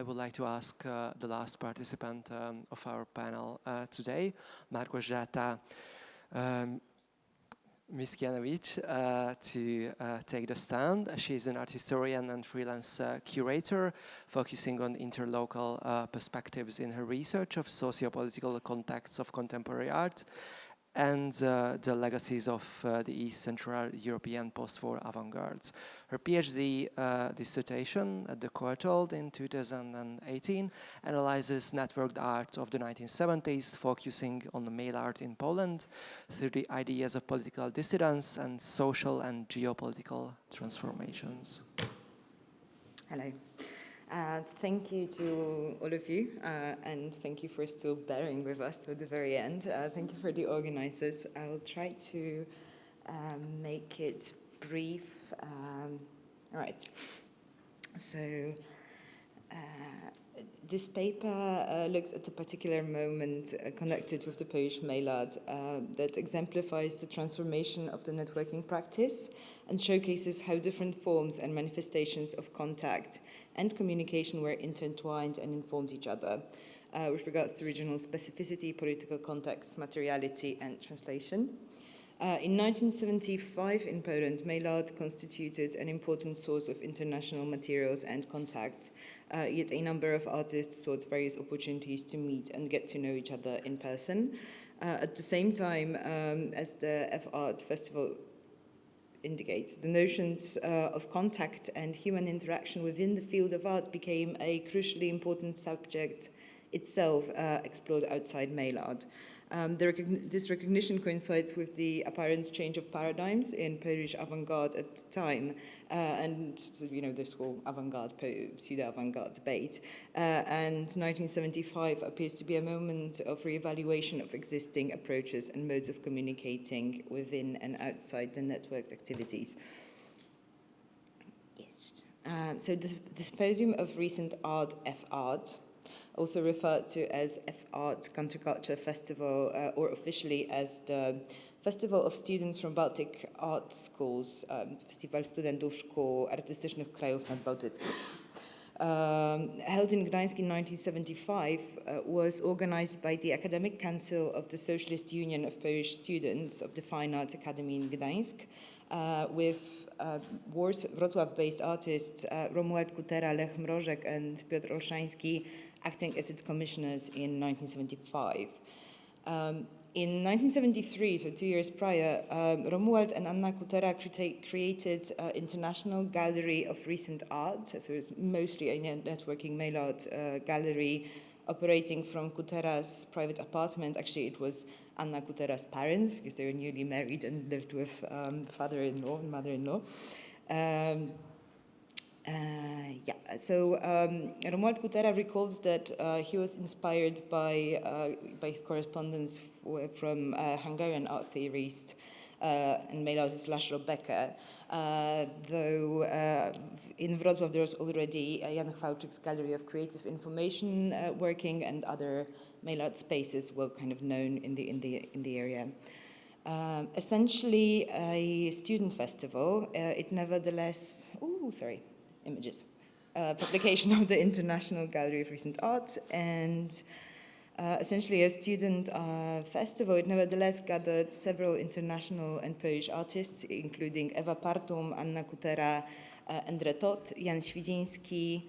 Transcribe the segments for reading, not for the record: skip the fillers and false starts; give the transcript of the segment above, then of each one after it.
would like to ask the last participant of our panel today, Małgorzata Misniakiewicz, to take the stand. She's an art historian and freelance curator, focusing on interlocal perspectives in her research of socio-political contexts of contemporary art and the legacies of the East Central European post-war avant-gardes. Her PhD dissertation at the Courtauld in 2018 analyzes networked art of the 1970s, focusing on the male art in Poland through the ideas of political dissidence and social and geopolitical transformations. Hello. Thank you to all of you, and thank you for still bearing with us till the very end. Thank you for the organizers. I will try to make it brief. All right. So this paper looks at a particular moment connected with the Polish male art that exemplifies the transformation of the networking practice and showcases how different forms and manifestations of contact and communication were intertwined and informed each other with regards to regional specificity, political context, materiality, and translation. In 1975 in Poland, male art constituted an important source of international materials and contacts, yet a number of artists sought various opportunities to meet and get to know each other in person. At the same time, as the F-art Festival indicates, the notions of contact and human interaction within the field of art became a crucially important subject itself explored outside male art. This recognition coincides with the apparent change of paradigms in Polish avant-garde at the time, and so, this whole avant-garde, pseudo-avant-garde debate. And 1975 appears to be a moment of reevaluation of existing approaches and modes of communicating within and outside the networked activities. Yes. So the Symposium of Recent Art, F-art, also referred to as F-art Counterculture Festival, or officially as the Festival of Students from Baltic Art Schools, Festiwal Studentów Szkół Artystycznych Krajów Nadbałtyckich. Held in Gdańsk in 1975, was organized by the Academic Council of the Socialist Union of Polish Students of the Fine Arts Academy in Gdańsk, with Wrocław-based artists Romuald Kutera, Lech Mrożek, and Piotr Olszański acting as its commissioners in 1975. In 1973, so 2 years prior, Romuald and Anna Kutera created an international gallery of recent art. So it's mostly a networking male art gallery operating from Kutera's private apartment. Actually, it was Anna Kutera's parents because they were newly married and lived with father-in-law and mother-in-law. Romuald Kutera recalls that he was inspired by his correspondence from Hungarian art theorist and male artist Laszlo Becker, though in Wrocław there was already Jan Chwałczyk's Gallery of Creative Information working, and other male art spaces were kind of known in the area. Essentially a student festival, it nevertheless, publication of the International Gallery of Recent Art, and essentially a student festival. It nevertheless gathered several international and Polish artists, including Ewa Partum, Anna Kutera, Endre Tot, Jan Świdziński,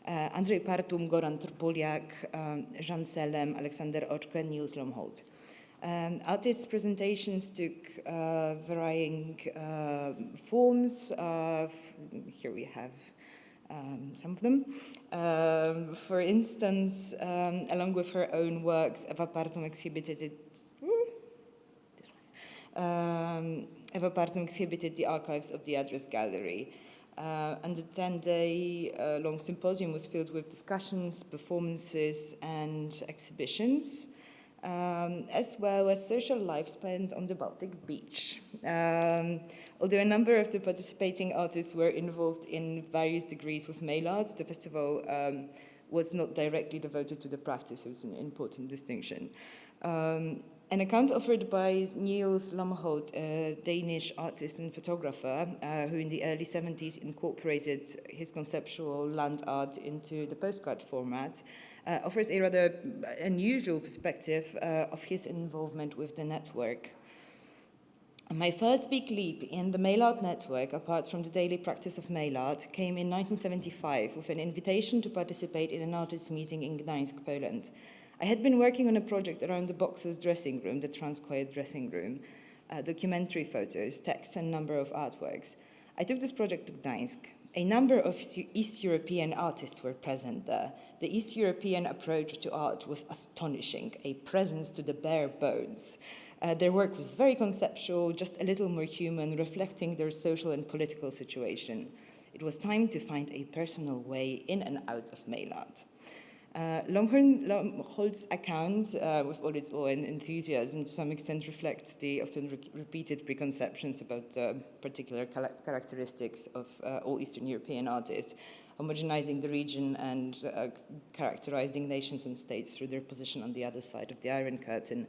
Andrzej Partum, Goran Turbuliak, Jean Selem, Aleksander Oczko, Niels Lomholt. Artists' presentations took varying forms. Here we have some of them. For instance, along with her own works, Ewa Partum exhibited the archives of the Address Gallery. And the 10-day long symposium was filled with discussions, performances, and exhibitions, as well as social life spent on the Baltic beach. Although a number of the participating artists were involved in various degrees with male art, the festival was not directly devoted to the practice, so it's an important distinction. An account offered by Niels Lamholt, a Danish artist and photographer, who in the early 70s incorporated his conceptual land art into the postcard format, offers a rather unusual perspective of his involvement with the network. My first big leap in the mail art network, apart from the daily practice of mail art, came in 1975 with an invitation to participate in an artists' meeting in Gdańsk, Poland. I had been working on a project around the Boxers' dressing room, the trans-quiet dressing room, documentary photos, texts, and number of artworks. I took this project to Gdańsk. A number of East European artists were present there. The East European approach to art was astonishing, a presence to the bare bones. Their work was very conceptual, just a little more human, reflecting their social and political situation. It was time to find a personal way in and out of mail art. Lomhold's account, with all its awe and enthusiasm, to some extent reflects the often repeated preconceptions about particular characteristics of all Eastern European artists, homogenizing the region and characterizing nations and states through their position on the other side of the Iron Curtain.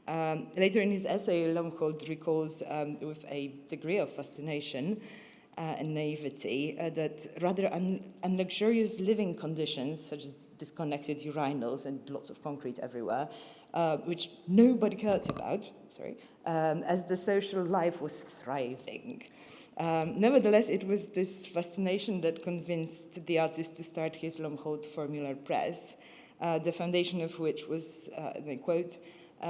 Later in his essay, Lomhold recalls with a degree of fascination and naivety that rather unluxurious living conditions, such as disconnected urinals and lots of concrete everywhere, which nobody cared about, as the social life was thriving. Nevertheless, it was this fascination that convinced the artist to start his Lomhold Formular Press, the foundation of which was, as I quote,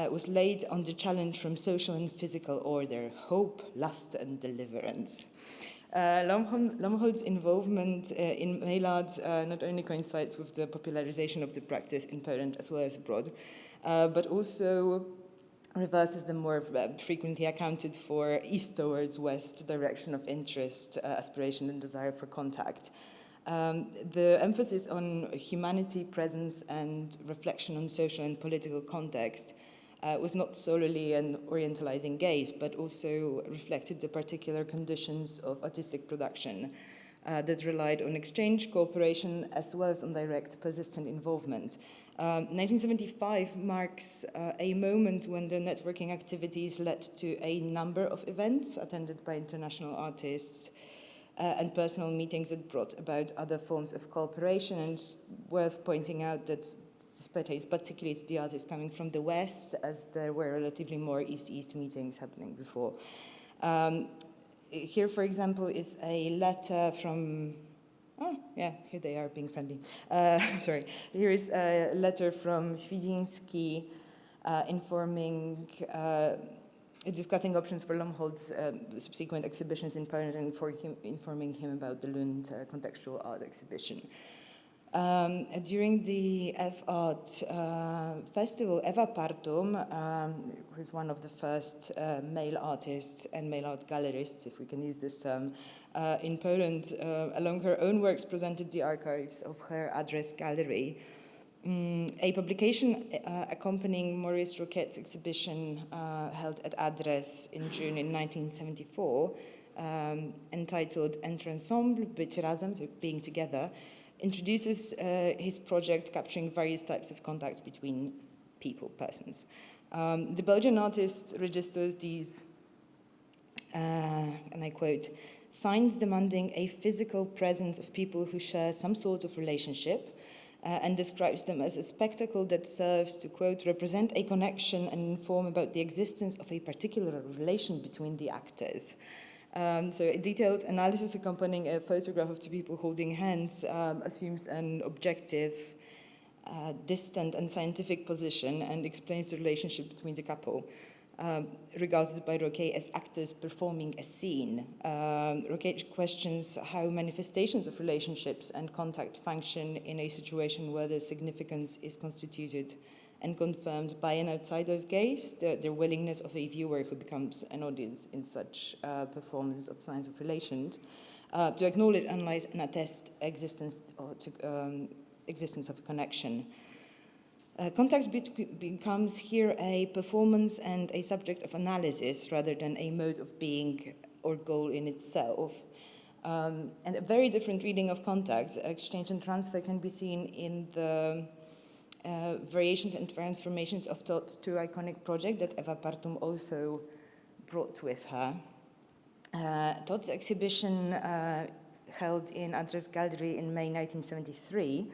was laid on the challenge from social and physical order, hope, lust, and deliverance. Lomhold's involvement in mail art not only coincides with the popularization of the practice in Poland as well as abroad, but also reverses the more frequently accounted for east towards west direction of interest, aspiration, and desire for contact. The emphasis on humanity, presence, and reflection on social and political context was not solely an orientalizing gaze, but also reflected the particular conditions of artistic production that relied on exchange, cooperation, as well as on direct, persistent involvement. 1975 marks a moment when the networking activities led to a number of events attended by international artists and personal meetings that brought about other forms of cooperation. And worth pointing out that this pertains particularly to the artists coming from the West, as there were relatively more East-East meetings happening before. Here, for example, is a letter from, here they are being friendly. Here is a letter from Świdziński discussing options for Lomhold's subsequent exhibitions in Poland and informing him about the Lund contextual art exhibition. During the F-art Festival, Eva Partum, who's one of the first male artists and male art gallerists, if we can use this term, in Poland, along her own works, presented the archives of her Address Gallery. A publication accompanying Maurice Roquette's exhibition held at Address in June in 1974, entitled Entre ensemble, być razem, so being together, introduces his project capturing various types of contacts between people, persons. The Belgian artist registers these, and I quote, signs demanding a physical presence of people who share some sort of relationship, and describes them as a spectacle that serves to, quote, represent a connection and inform about the existence of a particular relation between the actors. So a detailed analysis accompanying a photograph of two people holding hands assumes an objective, distant and scientific position and explains the relationship between the couple, regarded by Roquette as actors performing a scene. Roquette questions how manifestations of relationships and contact function in a situation where the significance is constituted and confirmed by an outsider's gaze, the willingness of a viewer who becomes an audience in such performance of signs of relations, to acknowledge, analyze, and attest existence of a connection. Contact becomes here a performance and a subject of analysis rather than a mode of being or goal in itself. And a very different reading of contact, exchange and transfer, can be seen in the variations and transformations of Todd's two iconic project that Eva Partum also brought with her. Todd's exhibition held in Address Gallery in May 1973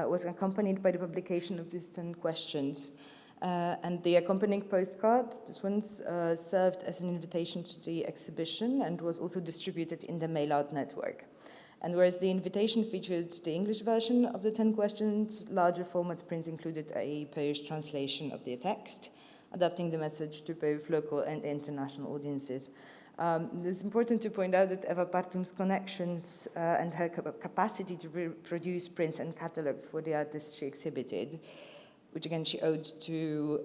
was accompanied by the publication of these 10 questions. And the accompanying postcard, this one, served as an invitation to the exhibition and was also distributed in the mail out network. And whereas the invitation featured the English version of the 10 questions, larger format prints included a Polish translation of the text, adapting the message to both local and international audiences. It's important to point out that Eva Partum's connections and her capacity to produce prints and catalogs for the artists she exhibited, which again she owed to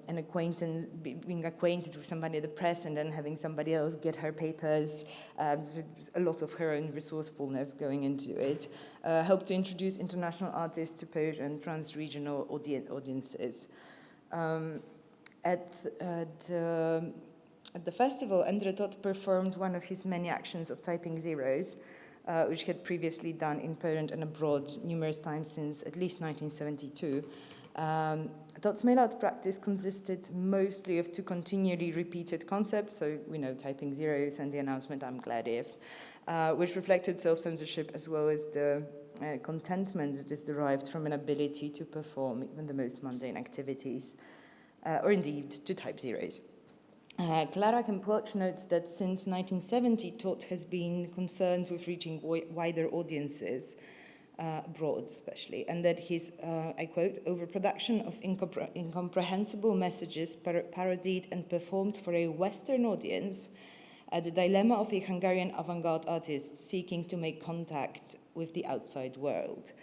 an acquaintance, being acquainted with somebody at the press and then having somebody else get her papers. So a lot of her own resourcefulness going into it. Helped to introduce international artists to Polish and trans-regional audiences. At the festival, Endre Todd performed one of his many actions of typing zeros, which he had previously done in Poland and abroad numerous times since at least 1972. Todd's mail-out practice consisted mostly of two continually repeated concepts, so we know typing zeros and the announcement, "I'm glad if," which reflected self-censorship as well as the contentment that is derived from an ability to perform even the most mundane activities, or indeed to type zeros. Clara Kempwelch notes that since 1970, Todd has been concerned with reaching wider audiences, abroad especially, and that his, I quote, overproduction of incomprehensible messages parodied and performed for a Western audience, the dilemma of a Hungarian avant-garde artist seeking to make contact with the outside world.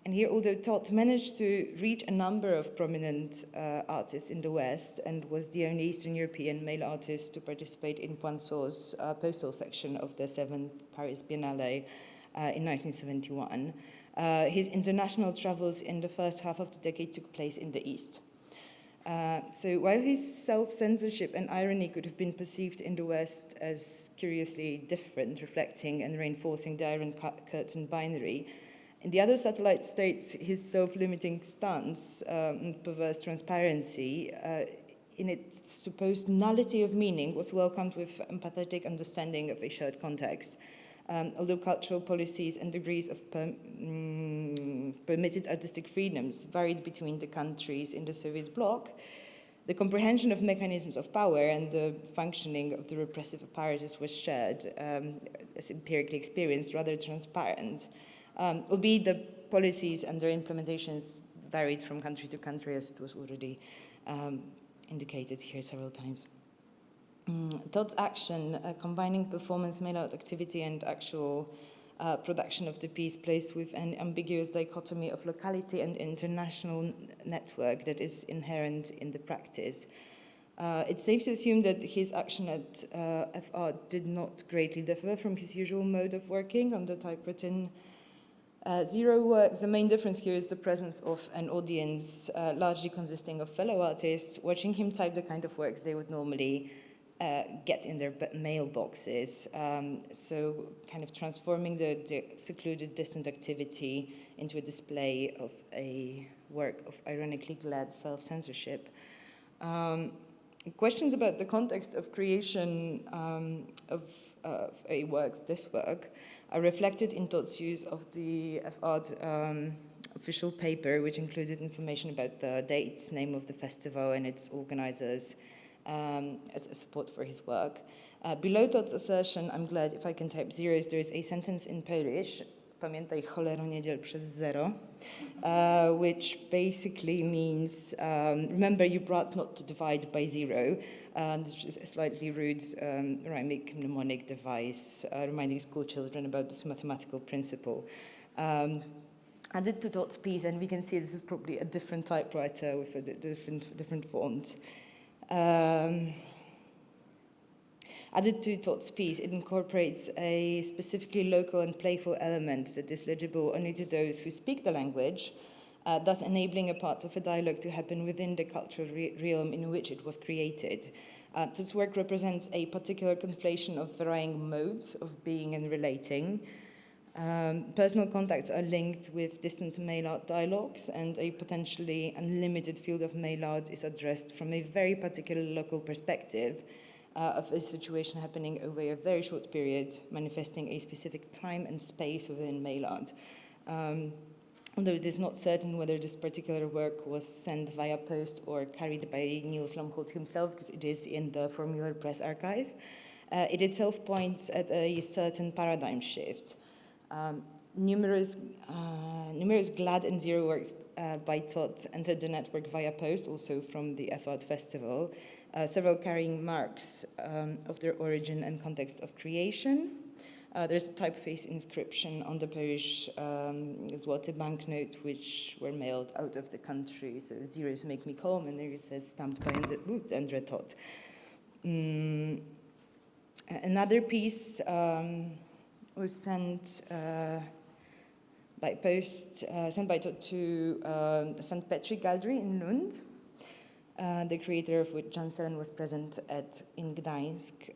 And here, although Todd managed to reach a number of prominent artists in the West and was the only Eastern European male artist to participate in Poinçot's postal section of the 7th Paris Biennale in 1971, his international travels in the first half of the decade took place in the East. So while his self-censorship and irony could have been perceived in the West as curiously different, reflecting and reinforcing the Iron Curtain binary, in the other satellite states, his self-limiting stance and perverse transparency in its supposed nullity of meaning was welcomed with empathetic understanding of a shared context. Although cultural policies and degrees of permitted artistic freedoms varied between the countries in the Soviet bloc, the comprehension of mechanisms of power and the functioning of the repressive apparatus was shared, as empirically experienced, rather transparent. Albeit the policies and their implementations varied from country to country, as it was already indicated here several times. Todd's action, combining performance mail-out activity and actual production of the piece, plays with an ambiguous dichotomy of locality and international network that is inherent in the practice. It's safe to assume that his action at F-art did not greatly differ from his usual mode of working on the typewritten zero works. The main difference here is the presence of an audience largely consisting of fellow artists watching him type the kind of works they would normally get in their mailboxes. So kind of transforming the secluded, distant activity into a display of a work of ironically glad self-censorship. Questions about the context of creation of a work, this work, are reflected in Todd's use of the F-art official paper, which included information about the dates, name of the festival, and its organizers as a support for his work. Below Todd's assertion, "I'm glad if I can type zeros," there is a sentence in Polish, "Pamiętaj cholero nie dziel przez zero," which basically means, remember you brats not to divide by zero, which is a slightly rude rhymic mnemonic device reminding school children about this mathematical principle. Added to Todd's piece, and we can see this is probably a different typewriter with a different font. Added to Todd's piece, it incorporates a specifically local and playful element that is legible only to those who speak the language, thus enabling a part of a dialogue to happen within the cultural realm in which it was created. This work represents a particular conflation of varying modes of being and relating. Personal contacts are linked with distant mail art dialogues, and a potentially unlimited field of mail art is addressed from a very particular local perspective of a situation happening over a very short period, manifesting a specific time and space within mail art. Although it is not certain whether this particular work was sent via post or carried by Niels Lomholt himself, because it is in the Formular Press archive, it itself points at a certain paradigm shift. Numerous Glad and Zero works by Todt entered the network via post, also from the F-art Festival, several carrying marks of their origin and context of creation. There's a typeface inscription on the Polish złoty banknote, which were mailed out of the country. So zeros make me calm, and there it says stamped by Andre Todt. Another piece was sent by post, sent by Todt to St. Patrick Gallery in Lund. The creator of which Jan Selen was present in Gdańsk.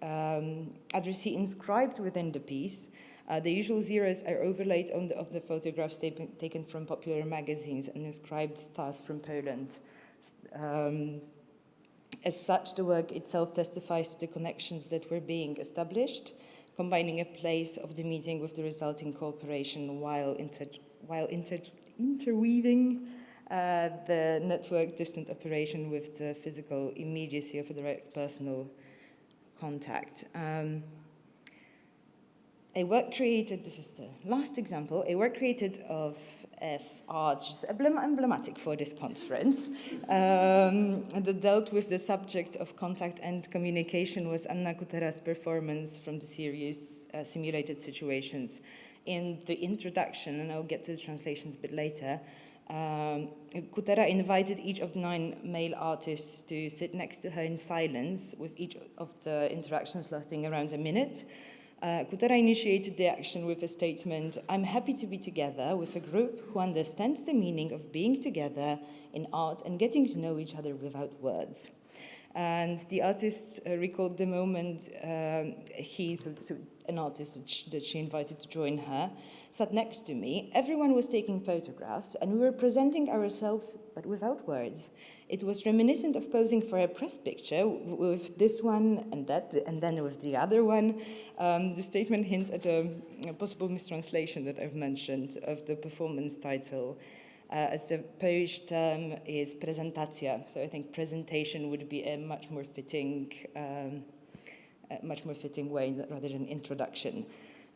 Addressee inscribed within the piece. The usual zeros are overlaid of the photographs taken from popular magazines and inscribed stars from Poland. As such, the work itself testifies to the connections that were being established, combining a place of the meeting with the resulting cooperation while interweaving the network distant operation with the physical immediacy of a direct personal contact. A work created, this is the last example, a work created of F-art, which is emblematic for this conference, that dealt with the subject of contact and communication was Anna Kutera's performance from the series Simulated Situations. In the introduction, and I'll get to the translations a bit later, Kutera invited each of the 9 male artists to sit next to her in silence, with each of the interactions lasting around a minute. Kutera initiated the action with a statement, "I'm happy to be together with a group who understands the meaning of being together in art and getting to know each other without words." And the artist recalled the moment so an artist that she invited to join her, sat next to me. Everyone was taking photographs, and we were presenting ourselves, but without words. It was reminiscent of posing for a press picture with this one and that, and then with the other one. The statement hints at a possible mistranslation that I've mentioned of the performance title, as the Polish term is prezentacja. So I think presentation would be a much more fitting way rather than introduction.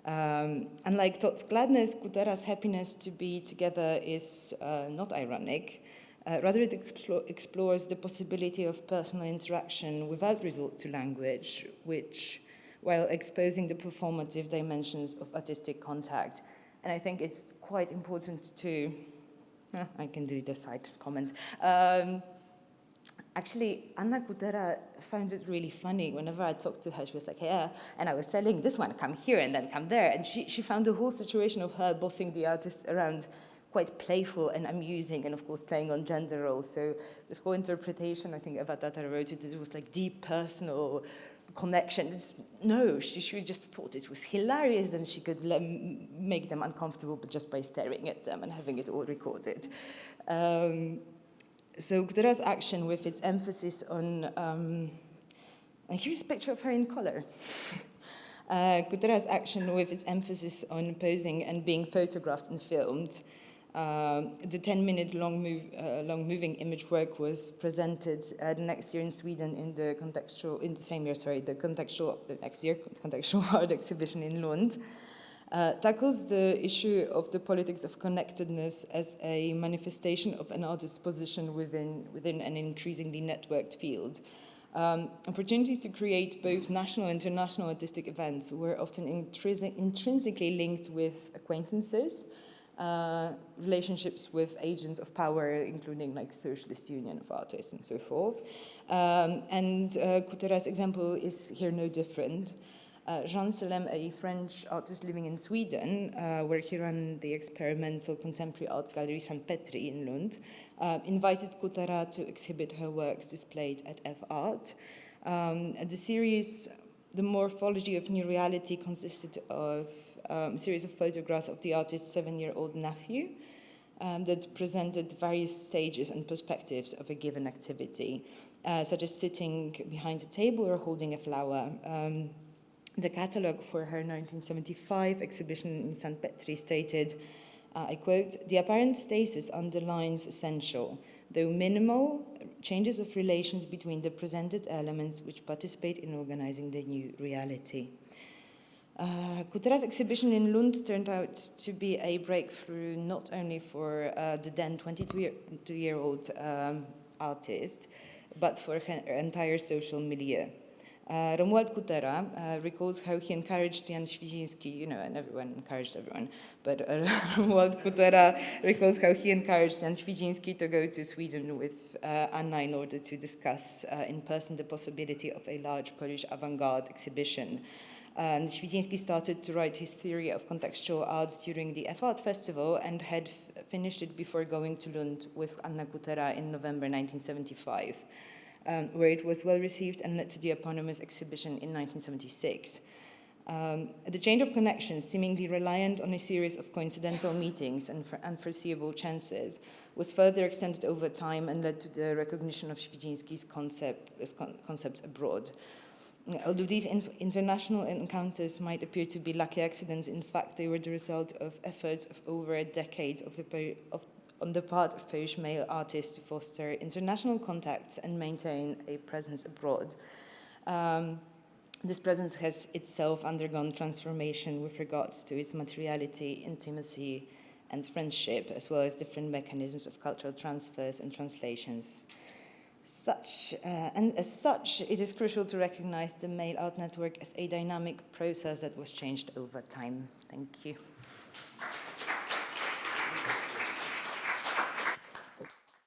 Unlike Todt's gladness, Kutera's happiness to be together is not ironic. Rather, it explores the possibility of personal interaction without resort to language, which, while exposing the performative dimensions of artistic contact. And I think it's quite important to, I can do the side comment. Actually, Anna Kutera found it really funny. Whenever I talked to her, she was like, yeah, and I was telling this one, come here and then come there. And she found the whole situation of her bossing the artists around quite playful and amusing, and of course playing on gender roles. So this whole interpretation, I think Eva Tata wrote it, it was like deep personal connection. No, she just thought it was hilarious, and she could make them uncomfortable but just by staring at them and having it all recorded. So Kutera's action with its emphasis on, and here's a picture of her in color. Kutera's action with its emphasis on posing and being photographed and filmed. The 10-minute long moving image work was presented the next year in Sweden in the contextual art exhibition in Lund. Tackles the issue of the politics of connectedness as a manifestation of an artist's position within an increasingly networked field. Opportunities to create both national and international artistic events were often intrinsically linked with acquaintances, relationships with agents of power, including like Socialist Union of Artists and so forth. And Kutera's example is here no different. Jean Selem, a French artist living in Sweden, where he ran the experimental contemporary art gallery St. Petri in Lund, invited Kutera to exhibit her works displayed at F-art. The series, The Morphology of New Reality, consisted of a series of photographs of the artist's 7-year-old nephew that presented various stages and perspectives of a given activity, such as sitting behind a table or holding a flower. The catalogue for her 1975 exhibition in St. Petri stated, I quote, "The apparent stasis underlines essential, though minimal, changes of relations between the presented elements which participate in organizing the new reality." Kutera's exhibition in Lund turned out to be a breakthrough not only for the then 22-year-old artist, but for her entire social milieu. Romuald Kutera recalls how he encouraged Jan Świdziński, and everyone encouraged everyone, but Romuald Kutera recalls how he encouraged Jan Świdziński to go to Sweden with Anna in order to discuss in person the possibility of a large Polish avant-garde exhibition. Świdziński started to write his theory of contextual arts during the F-art Festival and had finished it before going to Lund with Anna Kutera in November 1975. Where it was well received and led to the eponymous exhibition in 1976. The chain of connections, seemingly reliant on a series of coincidental meetings and unforeseeable chances, was further extended over time and led to the recognition of Świdziński's concepts abroad. Although these international encounters might appear to be lucky accidents, in fact, they were the result of efforts of over a decade on the part of Polish male artists to foster international contacts and maintain a presence abroad. This presence has itself undergone transformation with regards to its materiality, intimacy, and friendship, as well as different mechanisms of cultural transfers and translations. And as such, it is crucial to recognize the male art network as a dynamic process that was changed over time. Thank you.